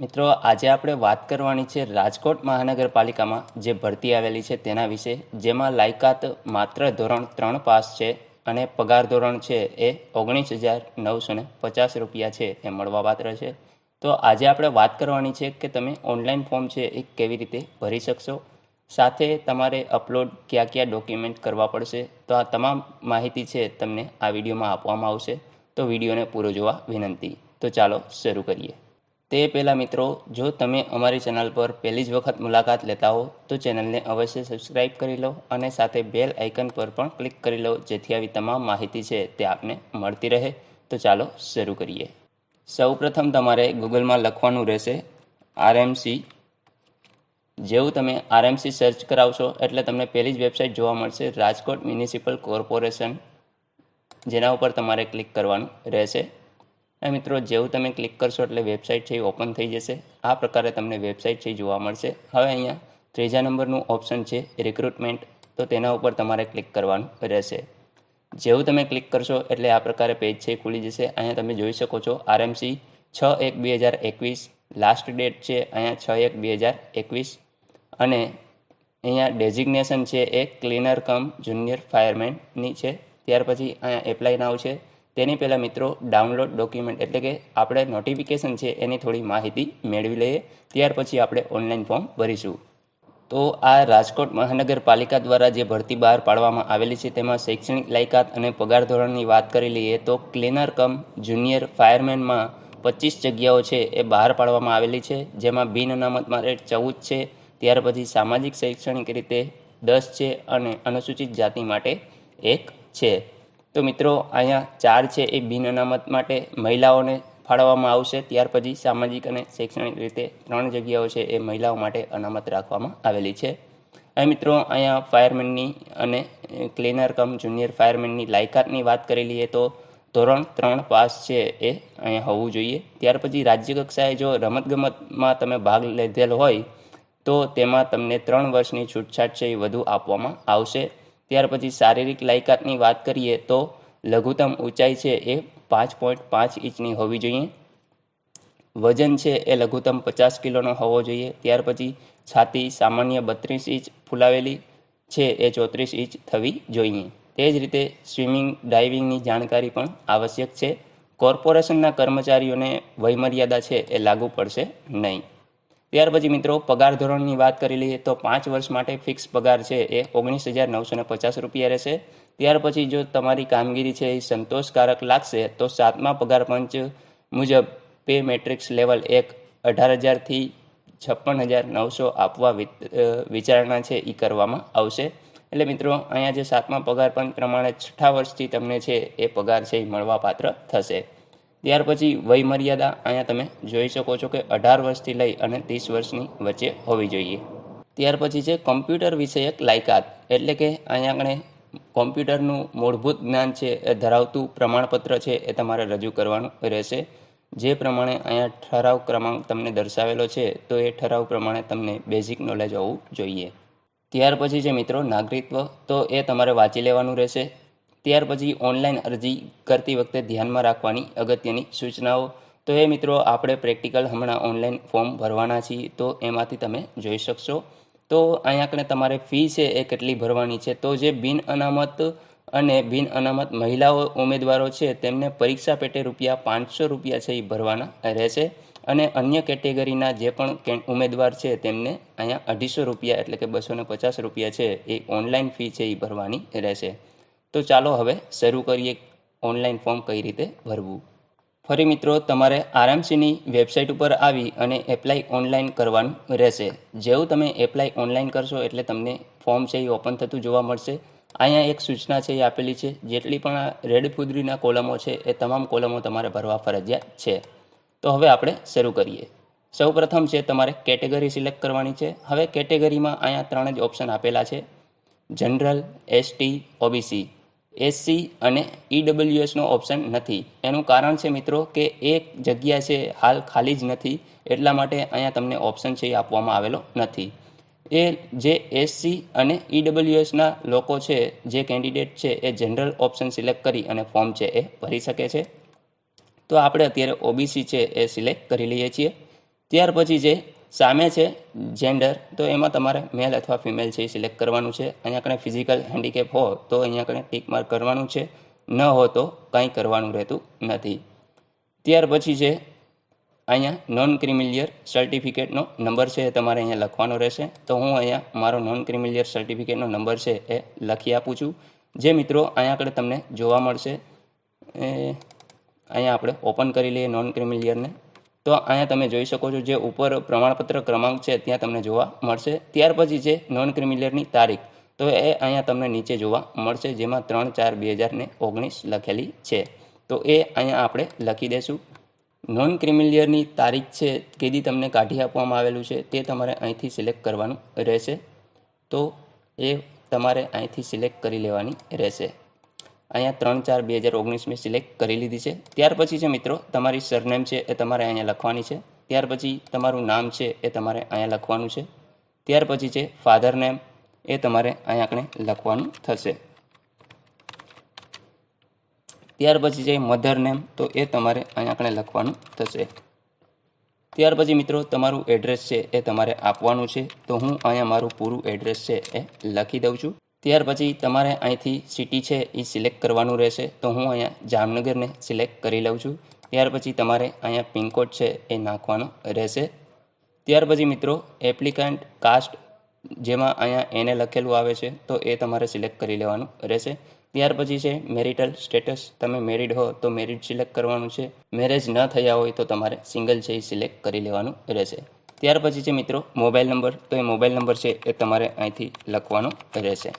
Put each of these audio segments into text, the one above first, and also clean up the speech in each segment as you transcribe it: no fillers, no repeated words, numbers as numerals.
મિત્રો, આજે આપણે વાત કરવાની છે રાજકોટ મહાનગરપાલિકામાં જે ભરતી આવેલી છે તેના વિશે, જેમાં લાયકાત માત્ર ધોરણ 3 પાસ છે અને પગાર ધોરણ છે એ 19,950 રૂપિયા છે એ મળવાપાત્ર છે. તો આજે આપણે વાત કરવાની છે કે તમે ઓનલાઈન ફોર્મ છે એ કેવી રીતે ભરી શકશો, સાથે તમારે અપલોડ કયા કયા ડોક્યુમેન્ટ કરવા પડશે. તો આ તમામ માહિતી છે તમને આ વિડીયોમાં આપવામાં આવશે. તો વિડીયોને પૂરો જોવા વિનંતી. તો ચાલો શરૂ કરીએ. તે પહેલાં મિત્રો, જો તમે અમારી ચેનલ પર પહેલી જ વખત મુલાકાત લેતા હો તો ચેનલને અવશ્ય સબસ્ક્રાઈબ કરી લો અને સાથે બેલ આઇકન પર પણ ક્લિક કરી લો, જેથી આવી તમામ માહિતી છે તે આપને મળતી રહે. તો ચાલો શરૂ કરીએ. સૌપ્રથમ તમારે ગૂગલમાં લખવાનું રહેશે આરએમસી. જેવું તમે આરએમસી સર્ચ કરાવશો એટલે તમને પહેલી જ વેબસાઇટ જોવા મળશે, રાજકોટ મ્યુનિસિપલ કોર્પોરેશન, જેના ઉપર તમારે ક્લિક કરવાનું રહેશે. મિત્રો, જેવું તમે ક્લિક કરશો એટલે વેબસાઇટ છે એ ઓપન થઈ જશે. આ પ્રકારે તમને વેબસાઇટ છે જોવા મળશે. હવે અહીંયા ત્રીજા નંબરનું ઓપ્શન છે રિક્રુટમેન્ટ, તો તેના ઉપર તમારે ક્લિક કરવાનું રહેશે. જેવું તમે ક્લિક કરશો એટલે આ પ્રકારે પેજ છે ખુલી જશે. અહીંયા તમે જોઈ શકો છો આરએમસી 6/1/2021, લાસ્ટ ડેટ છે અહીંયા 6/1/2021 અને અહીંયા ડેઝિગ્નેશન છે એ ક્લીનર કમ જુનિયર ફાયરમેનની છે. ત્યાર પછી અહીંયા એપ્લાય નાવ છે. તેની પહેલાં મિત્રો ડાઉનલોડ ડોક્યુમેન્ટ એટલે કે આપણે નોટિફિકેશન છે એની થોડી માહિતી મેળવી લઈએ, ત્યાર પછી આપણે ઓનલાઈન ફોર્મ ભરીશું. તો આ રાજકોટ મહાનગરપાલિકા દ્વારા જે ભરતી બહાર પાડવામાં આવેલી છે તેમાં શૈક્ષણિક લાયકાત અને પગાર ધોરણની વાત કરી લઈએ તો ક્લીનર કમ જુનિયર ફાયરમેનમાં 25 જગ્યાઓ છે એ બહાર પાડવામાં આવેલી છે, જેમાં બિન અનામત માટે 14 છે, ત્યાર પછી સામાજિક શૈક્ષણિક રીતે 10 છે અને અનુસૂચિત જાતિ માટે 1 છે. તો મિત્રો અહીંયા 4 છે એ બિન અનામત માટે મહિલાઓને ફાળવવામાં આવશે. ત્યાર પછી સામાજિક અને શૈક્ષણિક રીતે 3 જગ્યાઓ છે એ મહિલાઓ માટે અનામત રાખવામાં આવેલી છે. અહીં મિત્રો અહીંયા ફાયરમેનની અને ક્લીનર કમ જુનિયર ફાયરમેનની લાયકાતની વાત કરી લઈએ તો ધોરણ 3 પાસ છે એ અહીંયા હોવું જોઈએ. ત્યાર પછી રાજ્ય કક્ષાએ જો રમતગમતમાં તમે ભાગ લીધેલ હોય તો તેમાં તમને 3 વર્ષની છૂટછાટ છે એ વધુ આપવામાં આવશે. ત્યાર પછી શારીરિક લાયકાતની વાત કરીએ તો લઘુત્તમ ઊંચાઈ છે એ 5.5 ઇંચની હોવી જોઈએ. વજન છે એ લઘુત્તમ 50 કિલોનો હોવો જોઈએ. ત્યાર પછી છાતી સામાન્ય 32 ઇંચ, ફૂલાવેલી છે એ 34 ઇંચ થવી જોઈએ. તે જ રીતે સ્વિમિંગ ડાઇવિંગની જાણકારી પણ આવશ્યક છે. કોર્પોરેશનના કર્મચારીઓને વયમર્યાદા છે એ લાગુ પડશે નહીં. ત્યાર પછી મિત્રો પગાર ધોરણની વાત કરી લઈએ તો 5 વર્ષ માટે ફિક્સ પગાર છે એ 19,950 રૂપિયા રહેશે. ત્યાર પછી જો તમારી કામગીરી છે એ સંતોષકારક લાગશે તો 7મા પગાર પંચ મુજબ પે મેટ્રિક્સ લેવલ 1 18,000થી 56,900 આપવા વિચારણા છે એ કરવામાં આવશે. એટલે મિત્રો અહીંયા જે 7મા પગાર પંચ પ્રમાણે 6ઠા વર્ષથી તમને છે એ પગાર છે એ મળવાપાત્ર થશે. ત્યાર પછી વય મર્યાદા અહીંયા તમે જોઈ શકો છો કે 18 વર્ષથી લઈ અને 30 વર્ષની વચ્ચે હોવી જોઈએ. ત્યાર પછી છે કોમ્પ્યુટર વિષયક લાયકાત, એટલે કે અહીંયા આપણે કોમ્પ્યુટરનું મૂળભૂત જ્ઞાન છે એ ધરાવતું પ્રમાણપત્ર છે એ તમારે રજૂ કરવાનું રહેશે. જે પ્રમાણે અહીંયા ઠરાવ ક્રમાંક તમને દર્શાવેલો છે તો એ ઠરાવ પ્રમાણે તમને બેઝિક નોલેજ હોવું જોઈએ. ત્યાર પછી છે મિત્રો નાગરિકત્વ, તો એ તમારે વાંચી લેવાનું રહેશે. ત્યાર પછી ઓનલાઈન અરજી કરતી વખતે ધ્યાનમાં રાખવાની અગત્યની સૂચનાઓ, તો એ મિત્રો આપણે પ્રેક્ટિકલ હમણાં ઓનલાઈન ફોર્મ ભરવાના છીએ તો એમાંથી તમે જોઈ શકશો. તો અહીંયા કને તમારે ફી છે એ કેટલી ભરવાની છે, તો જે બિન અનામત અને બિન અનામત મહિલાઓ ઉમેદવારો છે તેમને પરીક્ષા પેટે ₹500 છે એ ભરવાના રહેશે અને અન્ય કેટેગરીના જે પણ ઉમેદવાર છે તેમને અહીંયા ₹250 એટલે કે ₹250 છે એ ઓનલાઈન ફી છે એ ભરવાની રહેશે. તો ચાલો હવે શરૂ કરીએ ઓનલાઈન ફોર્મ કઈ રીતે ભરવું. ફરી મિત્રો તમારે આરએમસીની વેબસાઇટ ઉપર આવી અને એપ્લાય ઓનલાઈન કરવાનું રહેશે. જેવું તમે એપ્લાય ઓનલાઈન કરશો એટલે તમને ફોર્મ છે એ ઓપન થતું જોવા મળશે. અહીંયા એક સૂચના છે એ આપેલી છે, જેટલી પણ આ રેડ ફૂદરીના કોલમો છે એ તમામ કોલમો તમારે ભરવા ફરજિયાત છે. તો હવે આપણે શરૂ કરીએ. સૌપ્રથમ છે તમારે કેટેગરી સિલેક્ટ કરવાની છે. હવે કેટેગરીમાં અહીંયા 3 જ ઓપ્શન આપેલા છે, જનરલ, એસટી, ઓબીસી. એસસી અને ઈડબ્લ્યુએસનો ઓપ્શન નથી. એનું કારણ છે મિત્રો કે એક જગ્યા છે હાલ ખાલી જ નથી, એટલા માટે અહીંયા તમને ઓપ્શન છે એ આપવામાં આવેલો નથી. એ જે એસસી અને ઈડબ્લ્યુએસના લોકો છે, જે કેન્ડિડેટ છે એ જનરલ ઓપ્શન સિલેક્ટ કરી અને ફોર્મ છે એ ભરી શકે છે. તો આપણે અત્યારે ઓબીસી છે એ સિલેક્ટ કરી લઈએ છીએ. ત્યાર પછી જે સામે છે જેન્ડર, તો એમાં તમારે મેલ અથવા ફિમેલ છે એ સિલેક્ટ કરવાનું છે. અહીંયા કણે ફિઝિકલ હેન્ડીકેપ હો તો અહીંયા કણે ટીક માર્ક કરવાનું છે, ન હો તો કંઈ કરવાનું રહેતું નથી. ત્યાર પછી છે અહીંયા નોન ક્રિમિલિયર સર્ટિફિકેટનો નંબર છે એ તમારે અહીંયા લખવાનો રહેશે. તો હું અહીંયા મારો નોન ક્રિમિલિયર સર્ટિફિકેટનો નંબર છે એ લખી આપું છું. જે મિત્રો અહીંયા આગળ તમને જોવા મળશે, અહીંયા આપણે ઓપન કરી લઈએ નોન ક્રિમિલિયરને. તો અહીંયા તમે જોઈ શકો છો જે ઉપર પ્રમાણપત્ર ક્રમાંક છે ત્યાં તમને જોવા મળશે. ત્યાર પછી છે નોન ક્રિમિલિયરની તારીખ, તો એ અહીંયા તમને નીચે જોવા મળશે, જેમાં 3/4/2019 લખેલી છે. તો એ અહીંયા આપણે લખી દઈશું. નોન ક્રિમિલિયરની તારીખ છે કેદી તમને કાઢી આપવામાં આવેલું છે તે તમારે અહીંથી સિલેક્ટ કરવાનું રહેશે. તો એ તમારે અહીંથી સિલેક્ટ કરી લેવાની રહેશે. અહીંયા 3/4/2019 મેં સિલેક્ટ કરી લીધી છે. ત્યાર પછી છે મિત્રો તમારી સરનેમ છે એ તમારે અહીંયા લખવાની છે. ત્યાર પછી તમારું નામ છે એ તમારે અહીંયા લખવાનું છે. ત્યાર પછી છે ફાધર નેમ, એ તમારે અહીંયા આગળ લખવાનું થશે. ત્યાર પછી છે મધર નેમ, તો એ તમારે અહીંયા આગળ લખવાનું થશે. ત્યાર પછી મિત્રો તમારું એડ્રેસ છે એ તમારે આપવાનું છે. તો હું અહીંયા મારું પૂરું એડ્રેસ છે એ લખી દઉં છું. ત્યાર પછી તમારે અહીંથી સિટી છે એ સિલેક્ટ કરવાનું રહેશે. તો હું અહીંયા જામનગરને સિલેક્ટ કરી લઉં છું. ત્યાર પછી તમારે અહીંયા પિનકોડ છે એ નાખવાનો રહેશે. ત્યાર પછી મિત્રો એપ્લિકન્ટ કાસ્ટ, જેમાં અહીંયા એને લખેલું આવે છે, તો એ તમારે સિલેક્ટ કરી લેવાનું રહેશે. ત્યાર પછી છે મેરિટલ સ્ટેટસ, તમે મેરિડ હો તો મેરિડ સિલેક્ટ કરવાનું છે. મેરેજ ન થયા હોય તો તમારે સિંગલ છે એ સિલેક્ટ કરી લેવાનું રહેશે. ત્યાર પછી છે મિત્રો મોબાઈલ નંબર, તો એ મોબાઈલ નંબર છે એ તમારે અહીંથી લખવાનો રહેશે.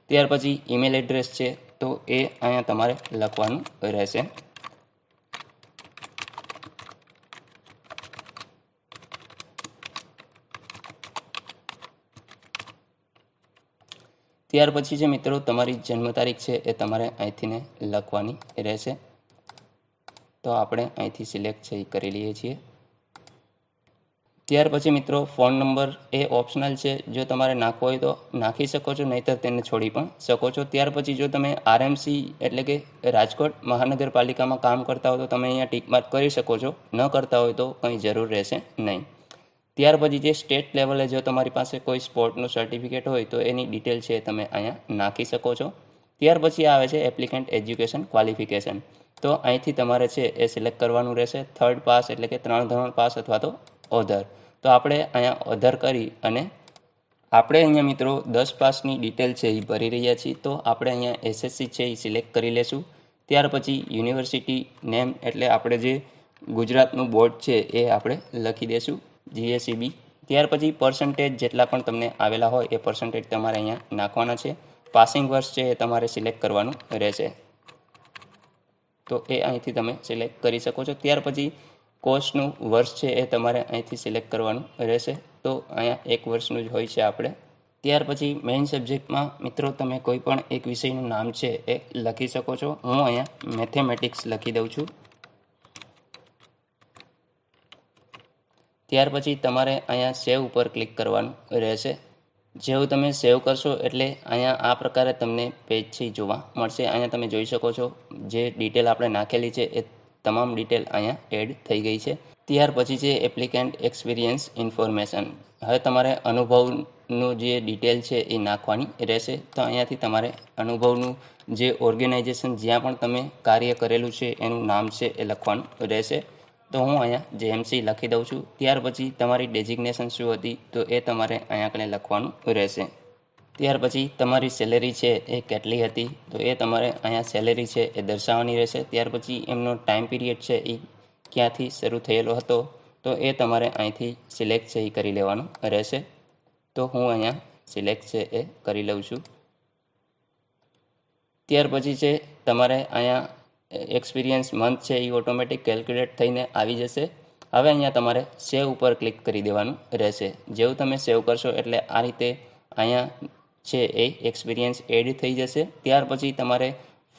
ત્યાર પછી ઈમેલ એડ્રેસ છે, તો એ અહીંયા તમારે લખવાનું રહેશે. ત્યાર પછી છે મિત્રો તમારી જન્મ તારીખ છે એ તમારે અહીંથી લખવાની રહેશે. તો આપણે અહીંથી સિલેક્ટ છે એ કરી લઈએ છીએ. ત્યાર પછી મિત્રો ફોન નંબર એ ઓપ્શનલ છે, જો તમારે નાખવો હોય તો નાખી શકો છો, નહીંતર તેને છોડી પણ શકો છો. ત્યાર પછી જો તમે આરએમસી એટલે કે રાજકોટ મહાનગરપાલિકામાં કામ કરતા હો તો તમે અહીંયા ટીક માર્ક કરી શકો છો, ન કરતા હોય તો કંઈ જરૂર રહેશે નહીં. ત્યાર પછી જે સ્ટેટ લેવલે જો તમારી પાસે કોઈ સ્પોર્ટનું સર્ટિફિકેટ હોય તો એની ડિટેલ છે તમે અહીંયા નાખી શકો છો. ત્યાર પછી આવે છે એપ્લિકન્ટ એજ્યુકેશન ક્વોલિફિકેશન, તો અહીંથી તમારે છે એ સિલેક્ટ કરવાનું રહેશે. 3rd પાસ એટલે કે 3 ધોરણ પાસ અથવા તો ઓધર. તો આપણે અહીંયા ઓધર કરી અને આપણે અહીંયા મિત્રો 10 પાસની ડિટેલ છે એ ભરી રહ્યા છીએ. તો આપણે અહીંયા એસએસસી છે એ સિલેક્ટ કરી લેશું. ત્યાર પછી યુનિવર્સિટી નેમ એટલે આપણે જે ગુજરાતનું બોર્ડ છે એ આપણે લખી દઈશું, GSEB. ત્યાર પછી પર્સન્ટેજ જેટલા પણ તમને આવેલા હોય એ પર્સન્ટેજ તમારે અહીંયા નાખવાના છે. પાસિંગ વર્ષ છે એ તમારે સિલેક્ટ કરવાનું રહેશે. તો એ અહીંથી તમે સિલેક્ટ કરી શકો છો. ત્યાર પછી કોર્સનું વર્ષ છે એ તમારે અહીંથી સિલેક્ટ કરવાનું રહેશે. તો અહીંયા 1 વર્ષનું જ હોય છે આપણે. ત્યાર પછી મેઇન સબ્જેક્ટમાં મિત્રો તમે કોઈ પણ એક વિષયનું નામ છે એ લખી શકો છો. હું અહીંયા મેથેમેટિક્સ લખી દઉં છું. ત્યાર પછી તમારે અહીંયા સેવ ઉપર ક્લિક કરવાનું રહેશે. જેવું તમે સેવ કરશો એટલે અહીંયા આ પ્રકારે તમને પેજ છે જોવા મળશે. અહીંયા તમે જોઈ શકો છો જે ડિટેલ આપણે નાખેલી છે એ તમામ ડિટેલ અહીંયા એડ થઈ ગઈ છે. ત્યાર પછી છે એપ્લિકન્ટ એક્સપિરિયન્સ ઇન્ફોર્મેશન. હવે તમારે અનુભવનું જે ડિટેલ છે એ નાખવાની રહેશે. તો અહીંયાથી તમારે અનુભવનું જે ઓર્ગેનાઇઝેશન જ્યાં પણ તમે કાર્ય કરેલું છે એનું નામ છે એ લખવાનું રહેશે. તો હું અહીંયા JMC લખી દઉં છું. ત્યાર પછી તમારી ડેઝિગ્નેશન શું હતી તો એ તમારે અહીંયા આગળ લખવાનું રહેશે. ત્યાર પછી તમારી સેલેરી છે એ કેટલી હતી તો એ તમારે અહીંયા સેલેરી છે એ દર્શાવવાની રહેશે. ત્યાર પછી એમનો ટાઈમ પીરિયડ છે એ ક્યાંથી શરૂ થયેલો હતો તો એ તમારે અહીંથી સિલેક્ટ છે એ કરી લેવાનું રહેશે. તો હું અહીંયા સિલેક્ટ છે એ કરી લઉં છું. ત્યાર પછી છે તમારે અહીંયા એક્સપિરિયન્સ મંથ છે એ ઓટોમેટિક કેલ્ક્યુલેટ થઈને આવી જશે. હવે અહીંયા તમારે સેવ ઉપર ક્લિક કરી દેવાનું રહેશે. જેવું તમે સેવ કરશો એટલે આ રીતે અહીંયા છે એ એક્સપિરિયન્સ એડ થઈ જશે. ત્યાર પછી તમારે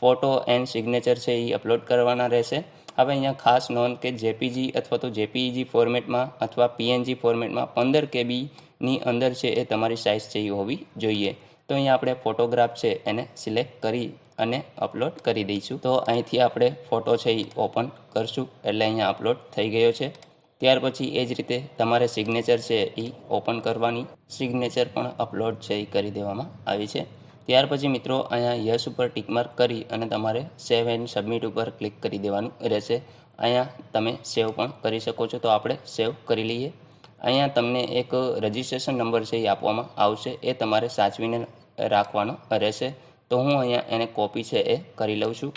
ફોટો એન્ડ સિગ્નેચર છે એ અપલોડ કરવાના રહેશે. હવે અહીંયા ખાસ નોંધ કે JPG અથવા તો JPEG ફોર્મેટમાં અથવા PNG ફોર્મેટમાં 15 KBની અંદર છે એ તમારી સાઇઝ છે એ હોવી જોઈએ. તો અહીંયા આપણે ફોટોગ્રાફ છે એને સિલેક્ટ કરી અને અપલોડ કરી દઈશું. તો અહીંથી આપણે ફોટો છે એ ઓપન કરશું એટલે અહીંયા અપલોડ થઈ ગયો છે. ત્યાર પછી એ જ રીતે તમારે સિગ્નેચર છે એ ઓપન કરવાની, સિગ્નેચર પણ અપલોડ છે એ કરી દેવામાં આવી છે. ત્યાર પછી મિત્રો અહીંયા યસ ઉપર ટિક માર્ક કરી અને તમારે સેવ એન્ડ સબમિટ ઉપર ક્લિક કરી દેવાનું રહેશે. અહીંયા તમે સેવ પણ કરી શકો છો, તો આપણે સેવ કરી લઈએ. અહીંયા તમને એક રજિસ્ટ્રેશન નંબર છે એ આપવામાં આવશે, એ તમારે સાચવીને રાખવાનો રહેશે. તો હું અહીંયા એને કોપી છે એ કરી લઉં છું.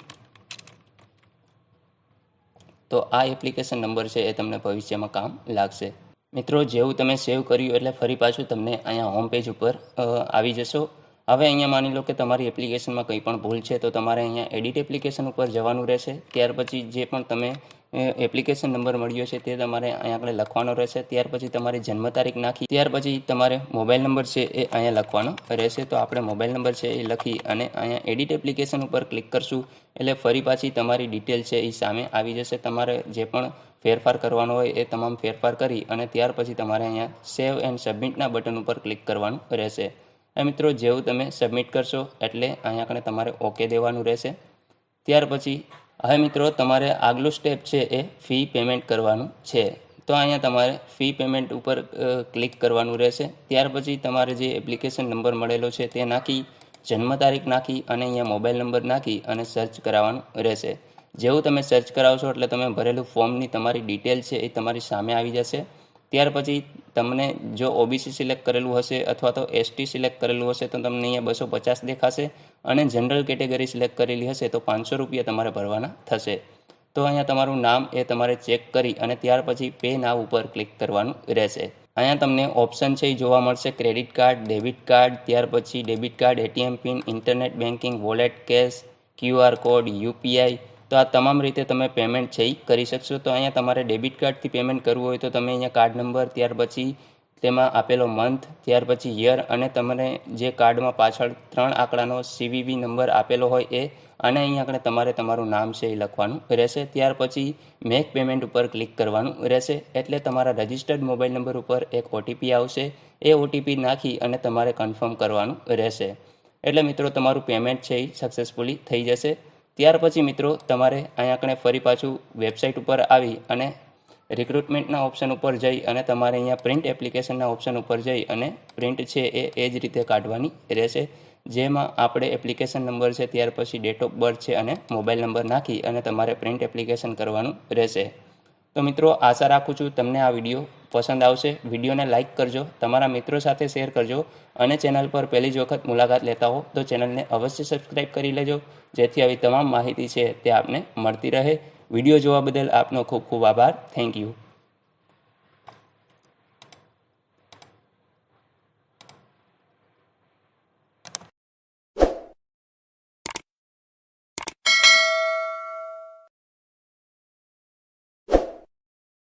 તો આ એપ્લિકેશન નંબર છે એ તમને ભવિષ્યમાં કામ લાગશે. મિત્રો જેવું તમે સેવ કર્યું એટલે ફરી પાછું તમને અહીંયા હોમ પેજ ઉપર આવી જશો. હવે અહીંયા માની લો કે તમારી એપ્લિકેશનમાં કંઈ પણ ભૂલ છે તો તમારે અહીંયા એડિટ એપ્લિકેશન ઉપર જવાનું રહેશે. ત્યાર પછી જે પણ તમે એપ્લિકેશન નંબર મળ્યો છે તે તમારે અહીંયા આગળ લખવાનો રહેશે. ત્યાર પછી તમારી જન્મ તારીખ નાખી, ત્યાર પછી તમારે મોબાઈલ નંબર છે એ અહીંયા લખવાનો રહેશે. તો આપણે મોબાઈલ નંબર છે એ લખી અને અહીંયા એડિટ એપ્લિકેશન ઉપર ક્લિક કરશું એટલે ફરી પાછી તમારી ડિટેલ છે એ સામે આવી જશે. તમારે જે પણ ફેરફાર કરવાનો હોય એ તમામ ફેરફાર કરી અને ત્યાર પછી તમારે અહીંયા સેવ એન્ડ સબમિટના બટન ઉપર ક્લિક કરવાનું રહેશે. મિત્રો જેવું તમે સબમિટ કરશો એટલે અહીંયા આગળ તમારે ઓકે દેવાનું રહેશે. ત્યાર પછી હવે મિત્રો તમારે આગલું સ્ટેપ છે એ ફી પેમેન્ટ કરવાનું છે. તો અહીંયા તમારે ફી પેમેન્ટ ઉપર ક્લિક કરવાનું રહેશે. ત્યાર પછી તમારે જે એપ્લિકેશન નંબર મળેલો છે તે નાખી, જન્મ તારીખ નાખી અને અહીંયા મોબાઈલ નંબર નાખી અને સર્ચ કરાવવાનું રહેશે. જેવું તમે સર્ચ કરાવશો એટલે તમે ભરેલું ફોર્મની તમારી ડિટેલ છે એ તમારી સામે આવી જશે. ત્યાર પછી તમને જો ઓબીસી સિલેક્ટ કરેલું હશે અથવા તો એસટી સિલેક્ટ કરેલું હશે તો તમને અહીંયા 250 દેખાશે અને જનરલ કેટેગરી સિલેક્ટ કરેલી હશે તો 500 રૂપિયા તમારે ભરવાના થશે. તો અહીંયા તમારું નામ એ તમારે ચેક કરી અને ત્યાર પછી પે નાવ ઉપર ક્લિક કરવાનું રહેશે. અહીંયા તમને ઓપ્શન છે એ જોવા મળશે, ક્રેડિટ કાર્ડ, ડેબિટ કાર્ડ, ત્યાર પછી debit card, ATM pin, internet banking, wallet, cash, QR code, UPI. તો આ તમામ રીતે તમે પેમેન્ટ છે એ કરી શકશો. તો અહીંયા તમારે ડેબિટ કાર્ડથી પેમેન્ટ કરવું હોય તો તમે અહીંયા કાર્ડ નંબર, ત્યાર પછી તેમાં આપેલો મંથ, ત્યાર પછી યર અને તમને જે કાર્ડમાં પાછળ 3 આંકડાનો CVV નંબર આપેલો હોય એ અને અહીંયા આગળ તમારે તમારું નામ છે એ લખવાનું રહેશે. ત્યાર પછી મેક પેમેન્ટ ઉપર ક્લિક કરવાનું રહેશે એટલે તમારા રજિસ્ટર્ડ મોબાઈલ નંબર ઉપર એક OTP આવશે. એ OTP નાખી અને તમારે કન્ફર્મ કરવાનું રહેશે. એટલે મિત્રો તમારું પેમેન્ટ છે એ સક્સેસફુલી થઈ જશે. ત્યાર પછી મિત્રો તમારે અહીંયા આગળ ફરી પાછું વેબસાઇટ ઉપર આવી અને રિક્રુટમેન્ટના ઓપ્શન ઉપર જઈ અને તમારે અહીંયા પ્રિન્ટ એપ્લિકેશનના ઓપ્શન ઉપર જઈ અને પ્રિન્ટ છે એ જ રીતે કાઢવાની રહેશે. જેમાં આપણે એપ્લિકેશન નંબર છે, ત્યાર પછી ડેટ ઓફ બર્થ છે અને મોબાઈલ નંબર નાખી અને તમારે પ્રિન્ટ એપ્લિકેશન કરવાનું રહેશે. તો મિત્રો આશા રાખું છું તમને આ વિડીયો પસંદ આવશે. વિડીયોને લાઇક કરજો, તમારા મિત્રો સાથે શેર કરજો અને ચેનલ પર પહેલી જ વખત મુલાકાત લેતા હો તો ચેનલને અવશ્ય સબસ્ક્રાઈબ કરી લેજો, જેથી આવી તમામ માહિતી છે તે આપને મળતી રહે. વિડીયો જોવા બદલ આપનો ખૂબ ખૂબ આભાર. Thank you.